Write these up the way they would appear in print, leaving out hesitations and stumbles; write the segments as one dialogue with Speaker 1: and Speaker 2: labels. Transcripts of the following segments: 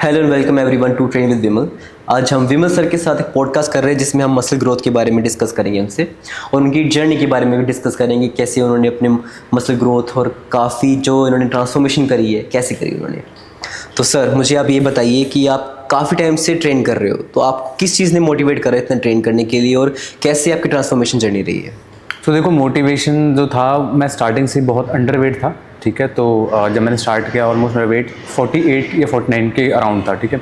Speaker 1: Hello and welcome everyone to train with Vimal. आज हम विमल sir के साथ एक पॉडकास्ट कर रहे हैं जिसमें हम मसल ग्रोथ के बारे में डिस्कस करेंगे उनसे और उनकी जर्नी के बारे में भी डिस्कस करेंगे, कैसे उन्होंने अपने मसल ग्रोथ और काफ़ी जो इन्होंने ट्रांसफॉर्मेशन करी है कैसे करी उन्होंने। तो सर मुझे आप ये बताइए कि आप काफ़ी टाइम से ट्रेन कर रहे हो, तो आप किस चीज़ ने मोटिवेट करा इतना ट्रेन करने के लिए और कैसे आपकी ट्रांसफॉर्मेशन जर्नी रही है?
Speaker 2: तो देखो, मोटिवेशन जो था, मैं स्टार्टिंग से बहुत अंडरवेट था, ठीक है। तो जब मैंने स्टार्ट किया ऑलमोस्ट मेरा वेट 48 या 49 के अराउंड था, ठीक है।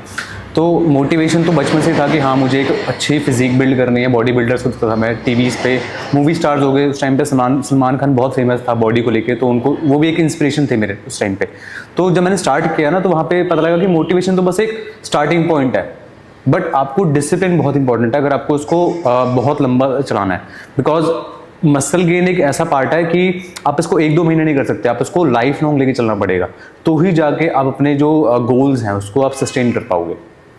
Speaker 2: तो मोटिवेशन तो बचपन से था कि हाँ मुझे एक अच्छी फिजिक बिल्ड करनी है। बॉडी बिल्डर्स को था, मैं टीवीज़ पे मूवी स्टार्स हो गए उस टाइम पे, सलमान खान बहुत फेमस था बॉडी को लेके, तो उनको वो भी एक इंस्पिरेशन थे मेरे उस टाइम पे। तो जब मैंने स्टार्ट किया ना, तो वहाँ पे पता लगा कि मोटिवेशन तो बस एक स्टार्टिंग पॉइंट है, बट आपको डिसिप्लिन बहुत इंपॉर्टेंट है अगर आपको उसको बहुत लंबा चलाना है। बिकॉज मसल गेन एक ऐसा पार्ट है कि आप इसको 1-2 महीने नहीं कर सकते, आप इसको लाइफ लॉन्ग लेके चलना पड़ेगा, तो ही जाके आप अपने जो गोल्स हैं उसको आप सस्टेन कर पाओगे।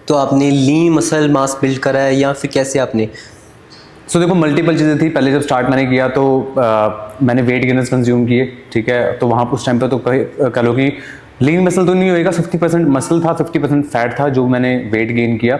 Speaker 1: तो आपने लीन मसल मास बिल्ड करा है या फिर कैसे आपने?
Speaker 2: सो देखो, मल्टीपल चीज़ें थी। पहले जब स्टार्ट मैंने किया तो मैंने वेट गेनर्स कंज्यूम किए, ठीक है। तो वहाँ उस टाइम पे तो कह लो कि लीन मसल तो नहीं होएगा, 50% मसल था, 50% फैट था जो मैंने वेट गेन किया।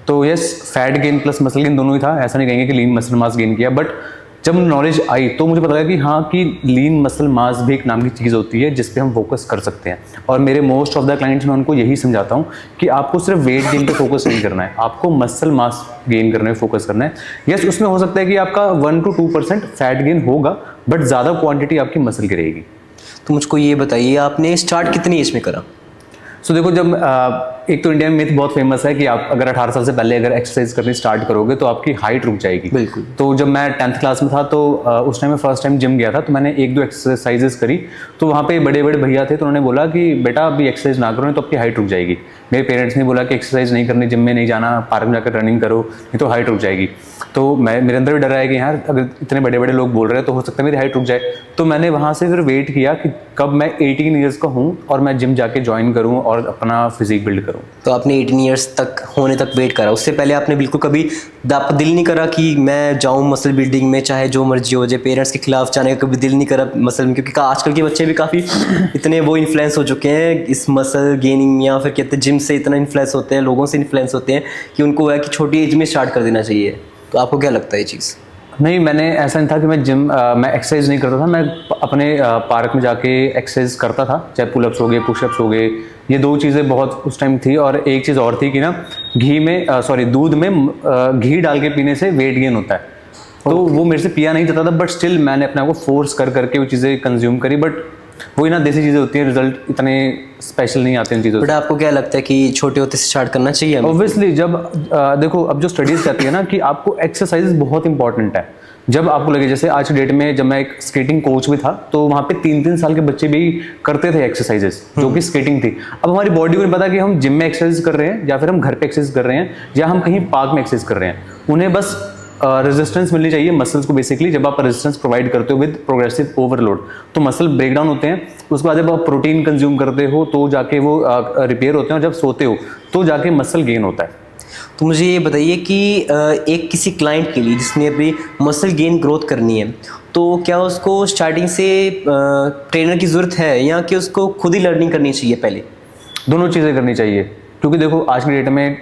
Speaker 2: तो yes, fat gain plus muscle gain दोनों ही था, ऐसा नहीं कहेंगे कि लीन मसल मास गेन किया। बट जब नॉलेज आई तो मुझे पता लगा कि हाँ कि लीन मसल मास भी एक नाम की चीज़ होती है जिस पे हम फोकस कर सकते हैं। और मेरे मोस्ट ऑफ द क्लाइंट्स में उनको यही समझाता हूँ कि आपको सिर्फ वेट गेन पे फोकस नहीं करना है, आपको मसल मास गेन करने पे फोकस करना है। यस, उसमें हो सकता है कि आपका 1 to 2% फैट गेन होगा, बट ज़्यादा क्वांटिटी आपकी मसल की रहेगी।
Speaker 1: तो मुझको ये बताइए, आपने स्टार्ट कितनी एज में करा?
Speaker 2: सो देखो, जब एक तो इंडिया में मिथ बहुत फेमस है कि आप अगर 18 साल से पहले अगर एक्सरसाइज करनी स्टार्ट करोगे तो आपकी हाइट रुक जाएगी।
Speaker 1: बिल्कुल।
Speaker 2: तो जब मैं 10th क्लास में था तो उस टाइम में फर्स्ट टाइम जिम गया था, तो मैंने 1-2 एक्सरसाइजेस करी। तो वहाँ पे बड़े बड़े भैया थे, तो उन्होंने बोला कि बेटा अभी एक्सरसाइज ना करो नहीं तो आपकी हाइट रुक जाएगी। मेरे पेरेंट्स ने बोला कि एक्सरसाइज नहीं करनी, जिम में नहीं जाना, पार्क में जाकर रनिंग करो नहीं तो हाइट रुक जाएगी। तो मेरे अंदर भी डर आया कि यार अगर इतने बड़े बड़े लोग बोल रहे हैं तो हो सकता है मेरी हाइट रुक जाए। तो मैंने वहाँ से फिर वेट किया कि कब मैं 18 ईयर्स का हूँ और मैं जिम जाके ज्वाइन करूँ और अपना फिजिक बिल्ड करूँ।
Speaker 1: तो आपने 18 ईयर्स तक होने तक वेट करा, उससे पहले आपने बिल्कुल कभी आपका दिल नहीं करा कि मैं जाऊँ मसल बिल्डिंग में, चाहे जो मर्जी हो जाए, पेरेंट्स के खिलाफ जाने का कभी दिल नहीं करा मसल में? क्योंकि आजकल के बच्चे भी काफ़ी इतने वो इन्फ्लुएंस हो चुके हैं इस मसल गेनिंग या फिर कहते हैं जिम से, इतना इन्फ्लुएंस होते हैं, लोगों से इन्फ्लुएंस होते हैं कि उनको है कि छोटी एज में स्टार्ट कर देना चाहिए। तो आपको क्या लगता है ये चीज़?
Speaker 2: नहीं, मैंने ऐसा नहीं था कि मैं एक्सरसाइज नहीं करता था। मैं अपने पार्क में जाके एक्सरसाइज करता था, चाहे पुलअप्स हो गए, पुशअप्स हो गए, ये 2 चीज़ें बहुत उस टाइम थी। और एक चीज़ और थी कि ना, दूध में घी डाल के पीने से वेट गेन होता है। तो वो मेरे से पिया नहीं जाता था, बट स्टिल मैंने अपने आप को फोर्स कर करके वो चीज़ें कंज्यूम करी। बट वही ना, देसी चीज़ें होती हैं, रिजल्ट इतने स्पेशल नहीं आते उन चीज़ों से।
Speaker 1: बट आपको क्या लगता है कि छोटे होते से स्टार्ट करना चाहिए?
Speaker 2: ऑब्वियसली जब देखो, अब जो स्टडीज़ कहती है ना कि आपको एक्सरसाइज बहुत इंपॉर्टेंट है। जब आपको लगे, जैसे आज की डेट में जब मैं एक स्केटिंग कोच भी था तो वहाँ पे 3-3 साल के बच्चे भी करते थे एक्सरसाइजेस जो कि स्केटिंग थी। अब हमारी बॉडी को नहीं पता कि हम जिम में एक्सरसाइज कर रहे हैं या फिर हम घर पे एक्सरसाइज कर रहे हैं या हम कहीं पार्क में एक्सरसाइज कर रहे हैं। उन्हें बस रेजिस्टेंस मिलनी चाहिए मसल्स को। बेसिकली जब आप रेजिस्टेंस प्रोवाइड करते हो विद प्रोग्रेसिव ओवरलोड तो मसल ब्रेकडाउन होते हैं। उसके बाद जब आप प्रोटीन कंज्यूम करते हो तो जाके वो रिपेयर होते हैं, और जब सोते हो तो जाके मसल गेन होता है।
Speaker 1: तो मुझे ये बताइए कि एक किसी क्लाइंट के लिए जिसने अपनी मसल गेन ग्रोथ करनी है, तो क्या उसको स्टार्टिंग से ट्रेनर की ज़रूरत है या कि उसको खुद ही लर्निंग करनी चाहिए पहले?
Speaker 2: दोनों चीज़ें करनी चाहिए, क्योंकि देखो आज की डेट में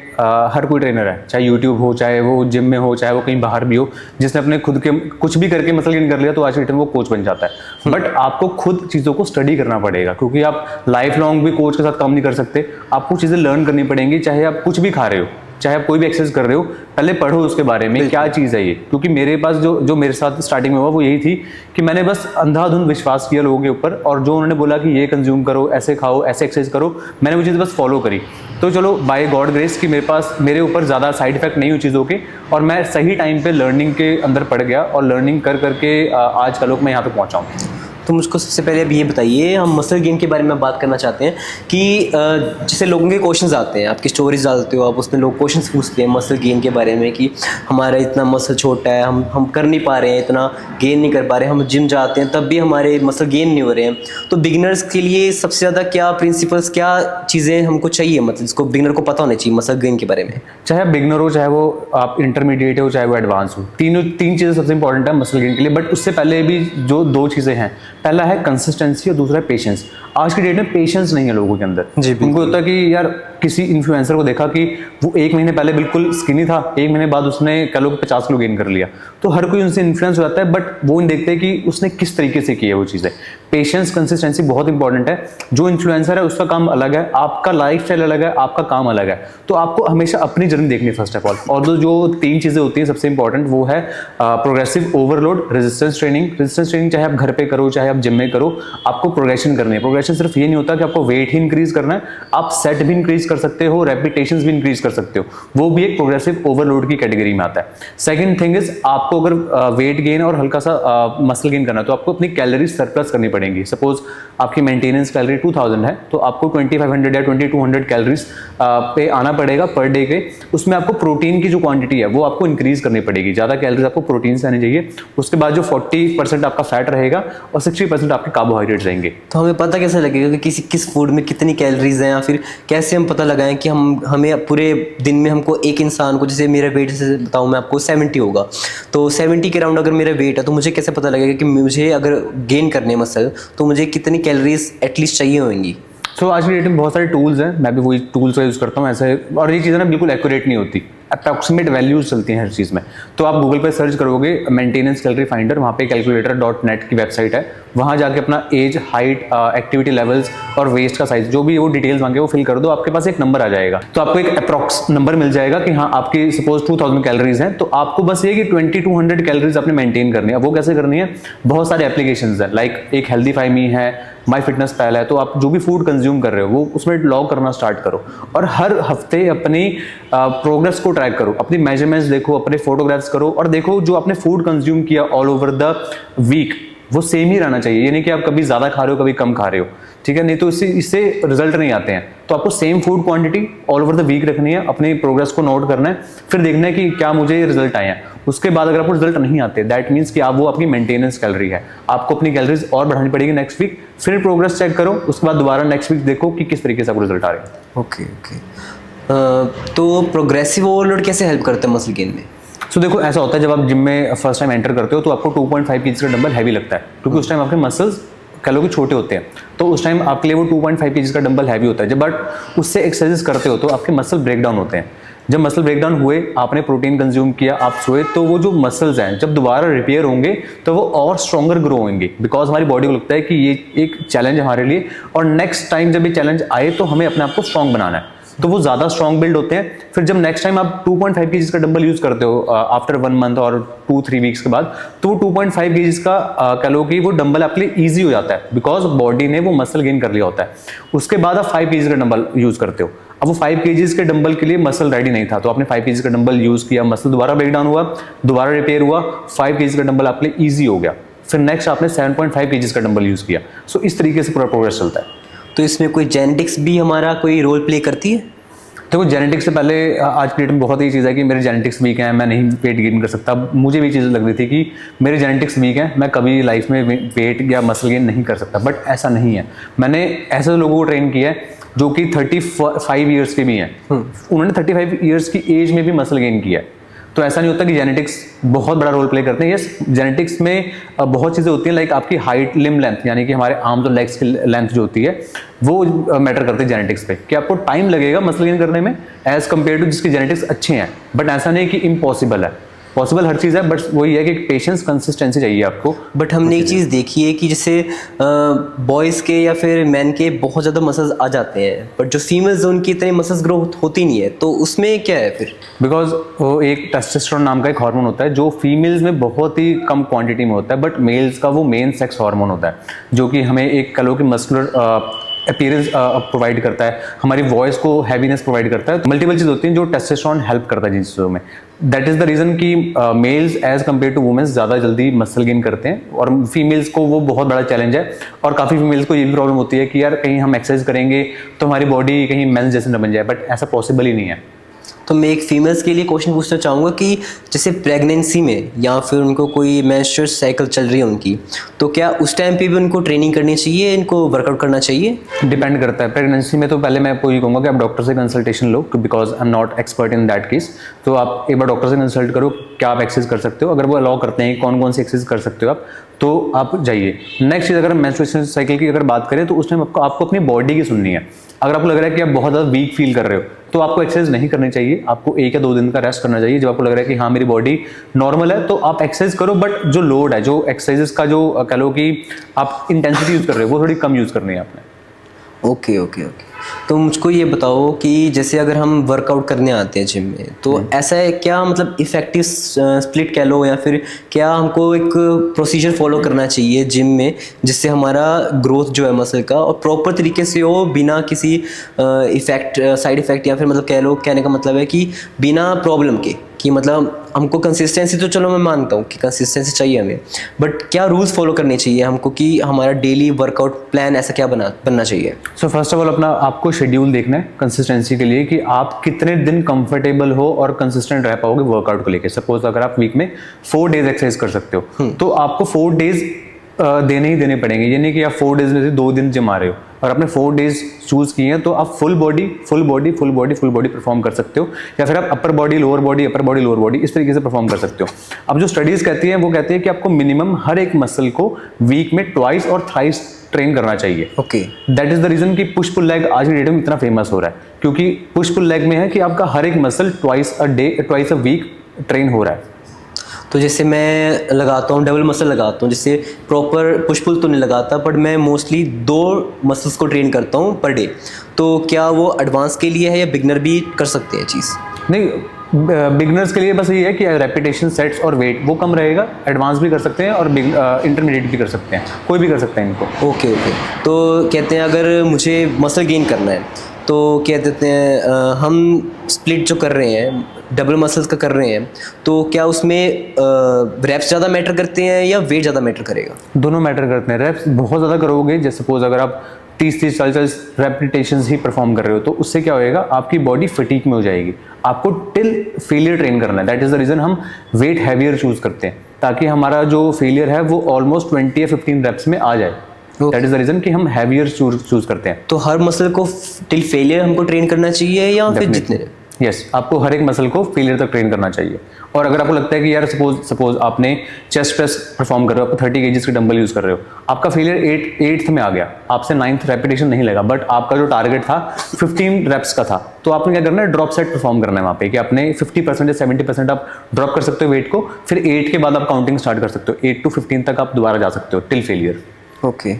Speaker 2: हर कोई ट्रेनर है, चाहे यूट्यूब हो, चाहे वो जिम में हो, चाहे वो कहीं बाहर भी हो। जिसने अपने खुद के कुछ भी करके मसल गेन कर लिया तो आज की डेट में वो कोच बन जाता है। बट आपको खुद चीज़ों को स्टडी करना पड़ेगा, क्योंकि आप लाइफ लॉन्ग भी कोच के साथ काम नहीं कर सकते। आपको चीज़ें लर्न करनी पड़ेंगी, चाहे आप कुछ भी खा रहे हो, चाहे आप कोई भी एक्सरसाइज कर रहे हो, पहले पढ़ो उसके बारे में क्या चीज़ है ये। क्योंकि मेरे पास जो मेरे साथ स्टार्टिंग में हुआ वो यही थी कि मैंने बस अंधाधुंध विश्वास किया लोगों के ऊपर, और जो उन्होंने बोला कि ये कंज्यूम करो, ऐसे खाओ, ऐसे एक्सरसाइज करो, मैंने वो चीज़ बस फॉलो करी। तो चलो बाय गॉड ग्रेस कि मेरे ऊपर ज़्यादा साइड इफेक्ट नहीं हुई चीज़ों के, और मैं सही टाइम पे लर्निंग के अंदर पड़ गया, और लर्निंग कर करके आज का लोग मैं यहाँ तक पहुँचा हूँ।
Speaker 1: तो मुझको सबसे पहले अब ये बताइए, हम मसल गेन के बारे में बात करना चाहते हैं कि जैसे लोगों के क्वेश्चंस आते हैं, आपकी स्टोरीज डालते हो आप, उसमें लोग क्वेश्चंस पूछते हैं मसल गेन के बारे में कि हमारा इतना मसल छोटा है, हम कर नहीं पा रहे हैं, इतना गेन नहीं कर पा रहे हैं, हम जिम जाते हैं तब भी हमारे मसल गेन नहीं हो रहे हैं। तो बिगिनर्स के लिए सबसे ज़्यादा क्या प्रिंसिपल्स, क्या चीज़ें हमको चाहिए, मतलब जिसको बिगिनर को पता होना चाहिए मसल गेन के बारे में?
Speaker 2: चाहे आप बिगिनर हो, चाहे वो आप इंटरमीडिएट हो, चाहे वो एडवांस हो, तीन चीज़ें सबसे इंपॉर्टेंट है मसल गेन के लिए। बट उससे पहले भी जो 2 चीज़ें हैं, पहला है कंसिस्टेंसी और दूसरा है पेशेंस। आज की डेट में पेशेंस नहीं है लोगों के अंदर। उनको होता है कि यार किसी इन्फ्लुएंसर को देखा कि वो 1 महीने पहले बिल्कुल स्किनी था, 1 महीने बाद उसने कह लो 50 किलो गेन कर लिया, तो हर कोई उनसे इन्फ्लुएंस हो जाता है, बट वो नहीं देखते कि उसने किस तरीके से की है वो चीज़ें। पेशेंस, कंसिस्टेंसी बहुत इंपॉर्टेंट है। जो इन्फ्लुएंसर है उसका काम अलग है, आपका लाइफस्टाइल अलग है, आपका काम अलग है, तो आपको हमेशा अपनी जर्नी देखनी है फर्स्ट ऑफ ऑल। और जो 3 चीज़ें होती हैं सबसे इंपॉर्टेंट, वो है progressive overload, resistance training. Resistance training चाहे आप घर पे करो चाहे आप जिम में करो, आपको प्रोग्रेशन करनी है। प्रोग्रेशन सिर्फ ये नहीं होता कि आपको वेट ही इंक्रीज करना है, आप सेट भी इंक्रीज कर सकते हो, रेपिटेशंस भी इंक्रीज कर सकते हो, वो भी एक प्रोग्रेसिव ओवरलोड की कैटेगरी में आता है। सेकंड थिंग इज, आपको अगर वेट गेन और हल्का सा मसल गेन करना है तो आपको अपनी कैलोरी सरप्लस करनी पड़ेगी। सपोज आपकी मेंटेनेंस कैलोरी 2000 है, तो आपको 2500 या 2200 कैलोरीज पे आना पड़ेगा पर डे के। उसमें आपको प्रोटीन की जो क्वांटिटी है वो आपको इंक्रीज करनी पड़ेगी, ज़्यादा कैलोरीज आपको प्रोटीन से आनी चाहिए। उसके बाद जो 40% आपका फैट रहेगा और 60% आपके कार्बोहाइड्रेट्स रहेंगे।
Speaker 1: तो हमें पता कैसे लगेगा कि किस फूड में कितनी कैलोरीज हैं, या फिर कैसे हम पता लगाएं कि हमें पूरे दिन में हमको एक इंसान को, जैसे मेरा वेट से बताऊं मैं आपको 70 होगा, तो 70 के राउंड अगर मेरा वेट है तो मुझे कैसे पता लगेगा कि मुझे अगर गेन करने मसल तो मुझे कितनी कैलोरीज एटलीस्ट चाहिए होंगी?
Speaker 2: सो आज की डेट में बहुत सारे टूल्स हैं, मैं भी वही टूल्स का यूज़ करता हूँ ऐसे, और ये चीज़ें ना बिल्कुल एक्यूरेट नहीं होती, अप्रॉक्सीमेट वैल्यूज चलती हैं हर चीज़ में। तो आप गूगल पे सर्च करोगे मेंटेनेंस कैलोरी फाइंडर, वहाँ पे calculator.net की वेबसाइट है, वहाँ जाके अपना एज, हाइट, एक्टिविटी लेवल्स और वेस्ट का साइज, जो भी वो डिटेल्स मांगे वो फिल कर दो, आपके पास एक नंबर आ जाएगा। तो आपको एक अप्रॉक्स नंबर मिल जाएगा कि हाँ आपकी सपोज 2000 कैलोरीज हैं, तो आपको बस ये कि 2200 कैलोरीज आपने मेंटेन करनी है। वो कैसे करनी है? बहुत सारे एप्लीकेशंस हैं, लाइक एक हेल्दीफाई मी है, माई फिटनेस पैल है, तो आप जो भी फूड कंज्यूम कर रहे हो वो उसमें लॉग करना स्टार्ट करो और हर हफ्ते अपनी प्रोग्रेस को ट्रैक करो, अपनी मेजरमेंट्स देखो, अपने फोटोग्राफ्स करो और देखो जो आपने फूड कंज्यूम किया ऑल ओवर द वीक वो सेम ही रहना चाहिए। ये नहीं कि आप कभी ज़्यादा खा रहे हो कभी कम खा रहे हो, ठीक है, नहीं तो इससे रिजल्ट नहीं आते हैं। तो आपको same food quantity all over the week रखनी है, अपनी प्रोग्रेस को नोट करना है, फिर देखना है कि क्या मुझे रिजल्ट आए हैं। उसके बाद अगर आपको रिजल्ट नहीं आते, दैट मीन्स कि आप वो आपकी मेंटेनेंस कैलोरी है, आपको अपनी कैलोरीज और बढ़ानी पड़ेगी नेक्स्ट वीक, फिर प्रोग्रेस चेक करो, उसके बाद दोबारा नेक्स्ट वीक देखो कि किस तरीके से आपको रिजल्ट आ रहे हैं।
Speaker 1: ओके। तो प्रोग्रेसिव ओवरलोड कैसे हेल्प करते हैं मसल गेन में?
Speaker 2: सो देखो ऐसा होता है, जब आप जिम में फर्स्ट टाइम एंटर करते हो तो आपको 2.5 kg का डंबल हैवी लगता है, क्योंकि उस टाइम आपके मसल्स कह लो कि छोटे होते हैं, तो उस टाइम आपके लिए वो 2.5 kg का डंबल हैवी होता है। जब बट उससे एक्सरसाइज करते हो तो आपके मसल ब्रेक डाउन होते हैं। जब मसल ब्रेकडाउन हुए, आपने प्रोटीन कंज्यूम किया, आप सोए, तो वो जो मसल्स हैं जब दोबारा रिपेयर होंगे तो वो और स्ट्रॉन्गर ग्रो होंगे, बिकॉज हमारी बॉडी को लगता है कि ये एक चैलेंज हमारे लिए, और नेक्स्ट टाइम जब ये चैलेंज आए तो हमें अपने आप को स्ट्रॉन्ग बनाना है, तो वो ज़्यादा स्ट्रॉन्ग बिल्ड होते हैं। फिर जब नेक्स्ट टाइम आप 2.5 kg का डंबल यूज़ करते हो आफ्टर 1 मंथ और 2-3 वीक्स के बाद, तो वो 2.5 kg का कह लो कि वो डंबल आपके लिए ईजी हो जाता है, बिकॉज बॉडी ने वो मसल गेन कर लिया होता है। उसके बाद आप 5 kg का डंबल यूज़ करते हो। अब वो 5 kg के डंबल के लिए मसल रेडी नहीं था, तो आपने 5 kg का डंबल यूज़ किया, मसल दोबारा ब्रेकडाउन हुआ, दोबारा रिपेयर हुआ, 5 kg का डंबल आपके लिए ईजी हो गया। फिर नेक्स्ट आपने 7.5 kg का डंबल यूज़ किया। सो इस तरीके से पूरा प्रोग्रेस चलता है।
Speaker 1: तो इसमें कोई जेनेटिक्स भी हमारा कोई रोल प्ले करती है?
Speaker 2: देखो जेनेटिक्स से पहले आज की डेट में बहुत ही चीज़ है कि मेरे जेनेटिक्स वीक हैं, मैं नहीं वेट गेन कर सकता। मुझे भी चीज़ लग रही थी कि मेरे जेनेटिक्स वीक हैं, मैं कभी लाइफ में वेट या मसल गेन नहीं कर सकता, बट ऐसा नहीं है। मैंने ऐसे लोगों को ट्रेन किया है जो कि 35 ईयर्स के भी हैं, उन्होंने 35 ईयर्स की एज में भी मसल गेन किया है। तो ऐसा नहीं होता कि जेनेटिक्स बहुत बड़ा रोल प्ले करते हैं। यस, जेनेटिक्स में बहुत चीज़ें होती हैं, लाइक आपकी हाइट, लिम्ब लेंथ, यानी कि हमारे आर्म्स और लेग्स की लेंथ जो होती है वो मैटर करती है जेनेटिक्स पे, कि आपको टाइम लगेगा मसल गेन करने में एज कम्पेयर टू जिसके जेनेटिक्स अच्छे हैं। बट ऐसा नहीं कि इम्पॉसिबल है, पॉसिबल हर चीज़ है, बट वही है कि पेशेंस, कंसिस्टेंसी चाहिए आपको।
Speaker 1: बट हमने एक चीज़ देखी है कि जैसे बॉयज़ के या फिर मैन के बहुत ज़्यादा मसल्स आ जाते हैं, बट जो फीमेल्स उनकी इतनी मसल्स ग्रोथ होती नहीं है, तो उसमें क्या है फिर?
Speaker 2: बिकॉज वो एक टेस्टोस्टेरोन नाम का एक हार्मोन होता है जो फीमेल्स में बहुत ही कम क्वांटिटी में होता है, बट मेल्स का वो मेन सेक्स हार्मोन होता है, जो कि हमें एक कलो की मस्कुलर अपीयरेंस प्रोवाइड करता है, हमारी वॉइस को हैवीनेस प्रोवाइड करता है। मल्टीपल चीज़ होती हैं जो टेस्टोस्टेरोन हेल्प करता है जिन चीज़ों में। दैट इज़ द रीज़न कि males as compare to womens ज़्यादा जल्दी मसल गेन करते हैं, और फीमेल्स को वो बहुत बड़ा चैलेंज है। और काफ़ी फीमेल्स को ये भी प्रॉब्लम होती है कि यार कहीं हम एक्सरसाइज करेंगे तो हमारी बॉडी कहीं मेंस जैसे न बन जाए, बट ऐसा पॉसिबल ही नहीं है।
Speaker 1: तो मैं एक फीमेल्स के लिए क्वेश्चन पूछना चाहूँगा कि जैसे प्रेगनेंसी में या फिर उनको कोई मेंस्ट्रुअल साइकिल चल रही है उनकी, तो क्या उस टाइम पे भी उनको ट्रेनिंग करनी चाहिए, इनको वर्कआउट करना चाहिए?
Speaker 2: डिपेंड करता है। प्रेगनेंसी में तो पहले मैं आपको ये कहूँगा कि आप डॉक्टर से consultation low, because I am not expert in that case. तो आप एक बार डॉक्टर से कंसल्ट करो, क्या आप एक्सरसाइज कर सकते हो, अगर वो अलाउ करते हैं कौन कौन सी एक्सरसाइज कर सकते हो आप, तो आप जाइए। नेक्स्ट चीज़, अगर मेंस्ट्रुएशन साइकिल की अगर बात करें तो उस टाइम आपको अपनी बॉडी की सुननी है। अगर आपको लग रहा है कि आप बहुत ज़्यादा वीक फील कर रहे हो तो आपको एक्सरसाइज नहीं करनी चाहिए, आपको 1 या 2 दिन का रेस्ट करना चाहिए। जब आपको लग रहा है कि हाँ मेरी बॉडी नॉर्मल है तो आप एक्सरसाइज करो, बट जो लोड है, जो एक्सरसाइजेस का जो कह लो कि आप इंटेंसिटी यूज़ कर रहे हो वो थोड़ी कम यूज़ करनी है आपने।
Speaker 1: Okay okay okay. तो मुझको ये बताओ कि जैसे अगर हम वर्कआउट करने आते हैं जिम में, तो ऐसा है क्या, मतलब इफेक्टिव स्प्लिट कह लो, या फिर क्या हमको एक प्रोसीजर फॉलो करना चाहिए जिम में जिससे हमारा ग्रोथ जो है मसल का और प्रॉपर तरीके से हो, बिना किसी इफेक्ट साइड इफेक्ट, या फिर मतलब कह लो, कहने का मतलब है कि बिना प्रॉब्लम के, कि मतलब हमको कंसिस्टेंसी तो चलो मैं मानता हूँ कि कंसिस्टेंसी चाहिए हमें, बट क्या रूल्स फॉलो करने चाहिए हमको कि हमारा डेली वर्कआउट प्लान ऐसा क्या बनना चाहिए?
Speaker 2: सो फर्स्ट ऑफ ऑल अपना आपको शेड्यूल देखना है कंसिस्टेंसी के लिए कि आप कितने दिन कंफर्टेबल हो और कंसिस्टेंट रह पाओगे वर्कआउट को लेके। सपोज अगर आप वीक में 4 डेज एक्सरसाइज कर सकते हो तो आपको 4 डेज देने ही देने पड़ेंगे। ये नहीं कि आप 4 डेज में से 2 दिन जिम आ रहे हो, और आपने 4 डेज चूज किए हैं तो आप फुल बॉडी परफॉर्म कर सकते हो, या फिर आप अपर बॉडी लोअर बॉडी इस तरीके से परफॉर्म कर सकते हो। अब जो स्टडीज कहती हैं वो कहती है कि आपको मिनिमम हर एक मसल को वीक में ट्वाइस और थ्राइस ट्रेन करना चाहिए।
Speaker 1: Okay,
Speaker 2: that is the reason कि पुश पुल लेग आज की डेट में इतना फेमस हो रहा है, क्योंकि पुश पुल लेग में है कि आपका हर एक muscle twice a week train हो रहा है।
Speaker 1: तो जैसे मैं लगाता हूँ डबल मसल लगाता हूँ, जैसे प्रॉपर पुश पुल तो नहीं लगाता, बट मैं मोस्टली 2 मसल्स को ट्रेन करता हूँ पर डे। तो क्या वो एडवांस के लिए है या बिगनर भी कर सकते हैं चीज़?
Speaker 2: नहीं, बिगनर्स के लिए बस ये है कि रेपिटेशन सेट्स और वेट वो कम रहेगा। एडवांस भी कर सकते हैं और इंटरमीडिएट भी कर सकते हैं, कोई भी कर सकते हैं इनको।
Speaker 1: Okay okay. तो कहते हैं अगर मुझे मसल गेन करना है तो क्या कहते हैं, हम स्प्लिट जो कर रहे हैं डबल मसल्स का कर रहे हैं, तो क्या उसमें रैप्स ज़्यादा मैटर करते हैं या वेट ज़्यादा मैटर करेगा?
Speaker 2: दोनों मैटर करते हैं। रैप्स बहुत ज़्यादा करोगे, जैसे सपोज अगर आप 30-40 रेपिटेशंस ही परफॉर्म कर रहे हो तो उससे क्या होएगा, आपकी बॉडी फटीक में हो जाएगी। आपको टिल फेलियर ट्रेन करना है। दैट इज द रीजन हम वेट हैवियर चूज करते हैं, ताकि हमारा जो फेलियर है वो ऑलमोस्ट 20 या 15 रेप्स में आ जाए। दैट इज द रीजन कि हम हैवियर चूज करते हैं।
Speaker 1: तो हर मसल को टिल फेलियर हमको ट्रेन करना चाहिए या फिर जितने?
Speaker 2: यस, आपको हर एक मसल को फेलियर तक ट्रेन करना चाहिए। और अगर आपको लगता है कि यार सपोज आपने चेस्ट प्रेस परफॉर्म कर रहे हो, आप 30 kg के डंबल यूज कर रहे हो, आपका फेलियर 8th में आ गया, आपसे 9th रेपिटेशन नहीं लगा, बट आपका जो टारगेट था 15 रेप्स का था, तो आपने क्या करना है, ड्रॉप सेट परफॉर्म करना है वहाँ पे, कि आपने 50% या 70% आप ड्रॉप कर सकते हो वेट को, फिर 8 के बाद आप काउंटिंग स्टार्ट कर सकते हो, 8 to 15 तक आप दोबारा जा सकते हो टिल फेलियर।
Speaker 1: ओके।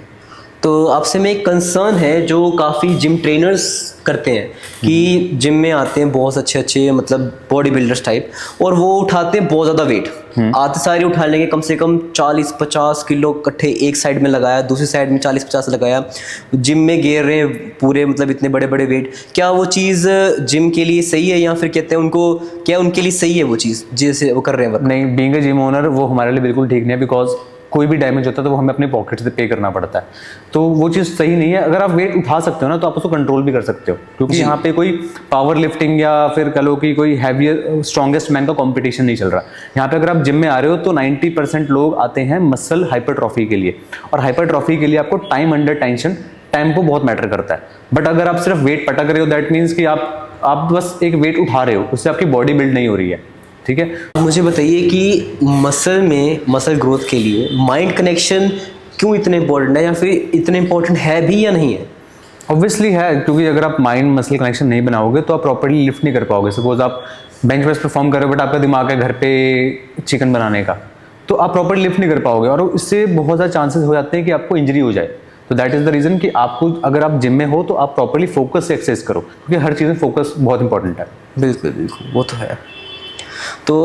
Speaker 1: तो आपसे मैं एक कंसर्न है जो काफ़ी जिम ट्रेनर्स करते हैं कि जिम में आते हैं बहुत अच्छे मतलब बॉडी बिल्डर्स टाइप, और वो उठाते हैं बहुत ज़्यादा वेट, आते सारे उठा लेंगे कम से कम 40-50 किलो इकट्ठे एक साइड में लगाया, दूसरी साइड में 40-50 लगाया, जिम में घेर रहे हैं पूरे, मतलब इतने बड़े बड़े वेट। क्या वो चीज़ जिम के लिए सही है, या फिर कहते हैं उनको क्या उनके लिए सही है वो चीज़ जैसे वो कर रहे हैं?
Speaker 2: नहीं, बीइंग अ जिम ओनर वो हमारे लिए बिल्कुल ठीक नहीं है, बिकॉज कोई भी डैमेज होता है तो वो हमें अपने पॉकेट से पे करना पड़ता है, तो वो चीज़ सही नहीं है। अगर आप वेट उठा सकते हो ना तो आप उसको कंट्रोल भी कर सकते हो, क्योंकि यहाँ पे कोई पावर लिफ्टिंग या फिर कह लो कि कोई हैवियर स्ट्रॉन्गेस्ट मैन का कंपटीशन नहीं चल रहा। यहाँ पे अगर आप जिम में आ रहे हो तो 90% लोग आते हैं मसल हाइपरट्रॉफी के लिए, और हाइपरट्रॉफी के लिए आपको टाइम अंडर टेंशन, टेम्पो बहुत मैटर करता है। बट अगर आप सिर्फ वेट पटक रहे हो, दैट मीन्स कि आप बस एक वेट उठा रहे हो, उससे आपकी बॉडी बिल्ड नहीं हो रही है। ठीक है,
Speaker 1: मुझे बताइए कि मसल ग्रोथ के लिए माइंड कनेक्शन क्यों इतने इंपॉर्टेंट है, या फिर इतने इंपॉर्टेंट है भी या नहीं है?
Speaker 2: ऑब्वियसली है, क्योंकि अगर आप माइंड मसल कनेक्शन नहीं बनाओगे तो आप प्रॉपर्ली लिफ्ट नहीं कर पाओगे। सपोज आप बेंच प्रेस परफॉर्म कर रहे हो बट आपका दिमाग है घर पे चिकन बनाने का, तो आप प्रॉपर्ली लिफ्ट नहीं कर पाओगे, और इससे बहुत ज़्यादा चांसेस हो जाते हैं कि आपको इंजरी हो जाए। तो दैट इज़ द रीज़न कि आपको, अगर आप जिम में हो तो आप प्रॉपर्ली फोकस से एक्सरसाइज करो, क्योंकि हर चीज़ में फोकस बहुत इंपॉर्टेंट है।
Speaker 1: बिल्कुल बिल्कुल, वो तो है। तो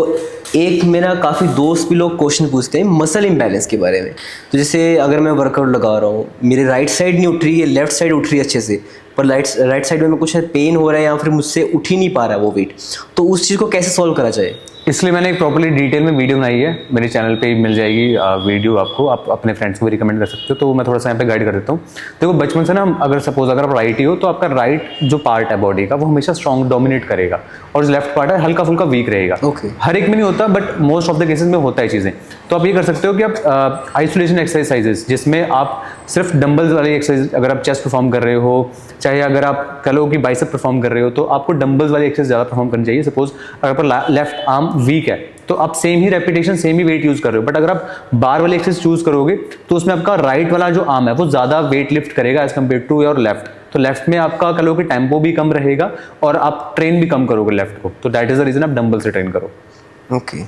Speaker 1: एक मेरा काफ़ी दोस्त भी लोग क्वेश्चन पूछते हैं मसल इम्बैलेंस के बारे में। तो जैसे अगर मैं वर्कआउट लगा रहा हूँ, मेरे राइट साइड नहीं उठ रही है, लेफ्ट साइड उठ रही है अच्छे से, पर राइट साइड में कुछ पेन हो रहा है या फिर मुझसे उठ ही नहीं पा रहा है वो वेट, तो उस चीज़ को कैसे सॉल्व करा जाए?
Speaker 2: इसलिए मैंने एक प्रॉपर्ली डिटेल में वीडियो बनाई है, मेरे चैनल पे मिल जाएगी वीडियो आपको, आप अपने फ्रेंड्स को भी रिकमेंड कर सकते हो। तो मैं थोड़ा सा यहाँ पे गाइड कर देता हूँ। देखो, बचपन से ना अगर आप राइट ही हो तो आपका राइट जो पार्ट है बॉडी का वो हमेशा स्ट्रॉन्ग डोमिनेट करेगा, और जो लेफ्ट पार्ट है हल्का फुल्का वीक रहेगा। हर एक में नहीं होता, but most of the cases में होता है चीज़ें। तो आप ये कर सकते हो कि आप आइसोलेशन एक्सरसाइजेस, जिसमें आप सिर्फ डंबल्स वाली एक्सरसाइज, अगर आप चेस्ट परफॉर्म कर रहे हो, चाहे अगर आप कह लो कि बाइसेप परफॉर्म कर रहे हो, तो आपको डंबल्स वाली एक्सरसाइज ज़्यादा परफॉर्म करनी चाहिए। सपोज अगर लेफ्ट आर्म वीक है तो आप सेम ही रेपिटेशन, सेम ही वेट यूज कर रहे हो, बट अगर आप बार वाली एक्सरसाइज चूज करोगे तो उसमें आपका राइट वाला जो आर्म है वो ज़्यादा वेट लिफ्ट करेगा as compare to your left. तो लेफ्ट में आपका कह लो कि टेम्पो भी कम रहेगा और आप ट्रेन भी कम करोगे लेफ्ट को, तो दैट इज़ द रीज़न आप डंबल से ट्रेन करो।
Speaker 1: ओके,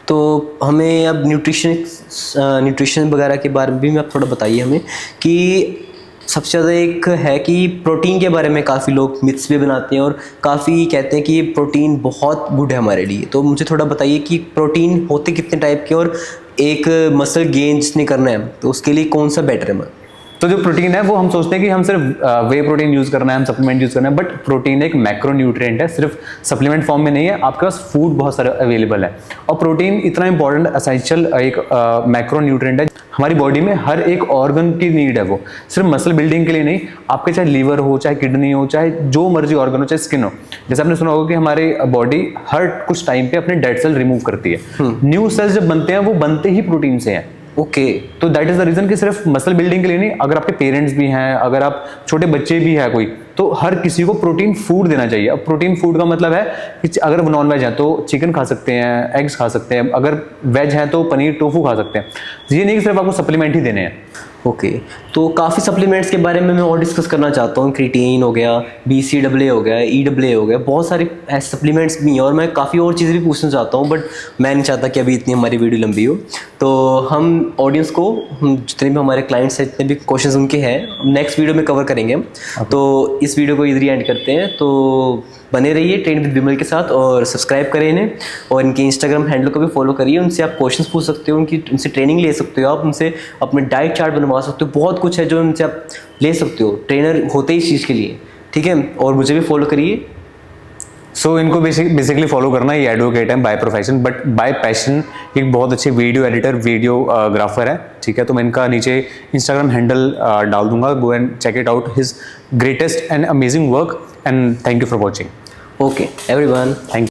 Speaker 1: तो हमें अब न्यूट्रिशन वगैरह के बारे में भी आप थोड़ा बताइए हमें कि सबसे ज़्यादा एक है कि प्रोटीन के बारे में काफ़ी लोग मिथ्स भी बनाते हैं और काफ़ी कहते हैं कि प्रोटीन बहुत गुड है हमारे लिए। तो मुझे थोड़ा बताइए कि प्रोटीन होते कितने टाइप के और एक मसल गेन जिसने करना है तो उसके लिए कौन सा बेटर है?
Speaker 2: तो जो प्रोटीन है वो हम सोचते हैं कि हम सिर्फ वे प्रोटीन यूज़ करना है, हम सप्लीमेंट यूज़ करना है, बट प्रोटीन एक मैक्रो न्यूट्रिएंट है, सिर्फ सप्लीमेंट फॉर्म में नहीं है, आपके पास फूड बहुत सारे अवेलेबल है। और प्रोटीन इतना इंपॉर्टेंट एसेंशियल एक मैक्रो न्यूट्रिएंट है, हमारी बॉडी में हर एक ऑर्गन की नीड है वो, सिर्फ मसल बिल्डिंग के लिए नहीं, आपके चाहे लीवर हो, चाहे किडनी हो, चाहे जो मर्जी ऑर्गन हो, चाहे स्किन हो। जैसे आपने सुना होगा कि हमारी बॉडी हर कुछ टाइम पे अपने डेड सेल रिमूव करती है, न्यू सेल्स जब बनते हैं वो बनते ही प्रोटीन से हैं।
Speaker 1: ओके,
Speaker 2: तो दैट इज द रीजन कि सिर्फ मसल बिल्डिंग के लिए नहीं, अगर आपके पेरेंट्स भी हैं, अगर आप छोटे बच्चे भी हैं कोई, तो हर किसी को प्रोटीन फूड देना चाहिए। अब प्रोटीन फूड का मतलब है कि अगर नॉन वेज है तो चिकन खा सकते हैं, एग्स खा सकते हैं, अगर वेज है तो पनीर टोफू खा सकते हैं। ये नहीं कि सिर्फ आपको सप्लीमेंट ही देने हैं।
Speaker 1: ओके, तो काफ़ी सप्लीमेंट्स के बारे में मैं और डिस्कस करना चाहता हूँ। क्रिएटिन हो गया, BCAA हो गया, EAA हो गया, बहुत सारे ऐसे सप्लीमेंट्स भी हैं और मैं काफ़ी और चीज़ें भी पूछना चाहता हूँ, बट मैं नहीं चाहता कि अभी इतनी हमारी वीडियो लंबी हो। तो हम ऑडियंस को, हम जितने भी हमारे क्लाइंट्स हैं, जितने भी क्वेश्चंस उनके हैं, नेक्स्ट वीडियो में कवर करेंगे हम। तो इस वीडियो को इधर ही एंड करते हैं। तो बने रहिए ट्रेन विद विमल के साथ और सब्सक्राइब करें इन्हें और इनके इंस्टाग्राम हैंडल को भी फॉलो करिए। उनसे आप क्वेश्चंस पूछ सकते हो, उनसे ट्रेनिंग ले सकते हो, आप उनसे अपने डाइट चार्ट बनवा सकते हो, बहुत कुछ है जो उनसे आप ले सकते हो, ट्रेनर होते ही इस चीज़ के लिए, ठीक है। और मुझे भी फॉलो करिए।
Speaker 2: सो इनको बेसिकली फॉलो करना, ये एडवोकेट है by profession but by passion, एक बहुत अच्छे वीडियो एडिटर, वीडियोग्राफर है, ठीक है। तो मैं इनका नीचे इंस्टाग्राम हैंडल डाल दूंगा, go and check it out, his greatest and amazing work, and thank you for watching.
Speaker 1: Okay everyone,
Speaker 2: thank you.